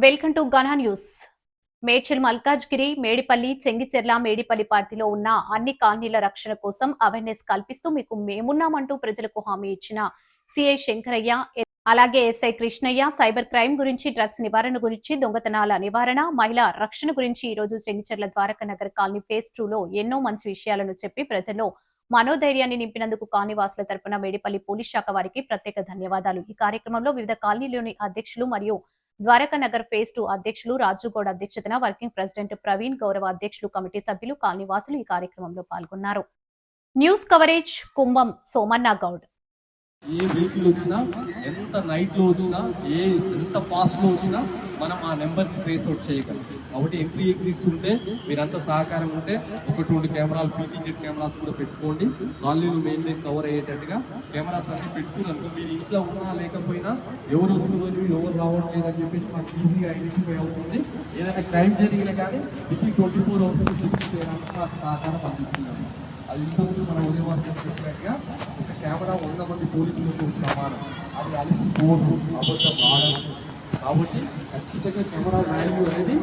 Welcome to Gana news. Medchal Malkajgiri, Medipally, Chengicherla, Medipally పరిధిలో ఉన్న అన్ని కాలనీల రక్షణ కోసం అవేర్నెస్ కల్పిస్తూ మీకు మేమున్నామంటూ ప్రజలకు హామీ ఇచ్చిన సిఐ శంకరయ్య, అలాగే ఎస్ఐ కృష్ణయ్య సైబర్ క్రైమ్ గురించి, డ్రగ్స్ నివారణ గురించి, దొంగతనాల నివారణ, మహిళా రక్షణ గురించి ఈ రోజు చెంగిచెర్ల ద్వారకా నగర్ కాలనీ ఫేజ్ 2లో ఎన్నో మంచి విషయాలను చెప్పి ప్రజల్లో మనోధైర్యాన్ని నింపినందుకు కాలనీవాసుల తరపున మేడిపల్లి పోలీస్ శాఖ వారికి ప్రత్యేక ధన్యవాదాలు. ఈ కార్యక్రమంలో వివిధ కాలనీలోని అధ్యక్షులు మరియు ద్వారకా నగర్ ఫేజ్ 2 అధ్యక్షులు రాజుగౌడ్ అధ్యక్షతన వర్కింగ్ ప్రెసిడెంట్ ప్రవీణ్, గౌరవ అధ్యక్షులు, కమిటీ సభ్యులు, కాలనీవాసులు ఈ కార్యక్రమంలో పాల్గొన్నారు. న్యూస్ కవరేజ్ కుంభం సోమన్న గౌడ్. ఏ వెహికల్ వచ్చినా, ఎంత నైట్ లో వచ్చినా, ఎంత ఫాస్ట్ లో వచ్చినా మనం ఆ నెంబర్ కి ట్రేస్ అవుట్ చేయగలం. కాబట్టి ఎంట్రీ ఎగ్జిట్స్ ఉంటే మీరంతా సహకారం ఉంటే ఒక 2 కెమెరాలు, పీటీజెడ్ కెమెరాస్ కూడా పెట్టుకోండి. కాలనీలు మెయిన్ లైన్ కవర్ అయ్యేటట్టుగా కెమెరాస్ అన్ని పెట్టుకున్నాను. మీరు ఇంట్లో ఉన్నా లేకపోయినా ఎవరు వస్తున్నారు, ఎవరు రావడం లేదని చెప్పేసి మాకు ఈజీగా ఐడెంటిఫై అవుతుంది. ఏదైనా క్రైమ్ జరిగినా కానీ వితిన్ 24 అవర్స్ చేయడానికి సహకారం అందిస్తున్నాను. అది ఇంతకుముందు మన ఉదయవాసం చెప్పినట్టుగా ఒక కెమెరా 100 మంది పోలీసులతో సమానం. అది అలిసి పోదు, అబద్ధం ఆడదు. కాబట్టి ఖచ్చితంగా కెమెరా వాల్యూ అనేది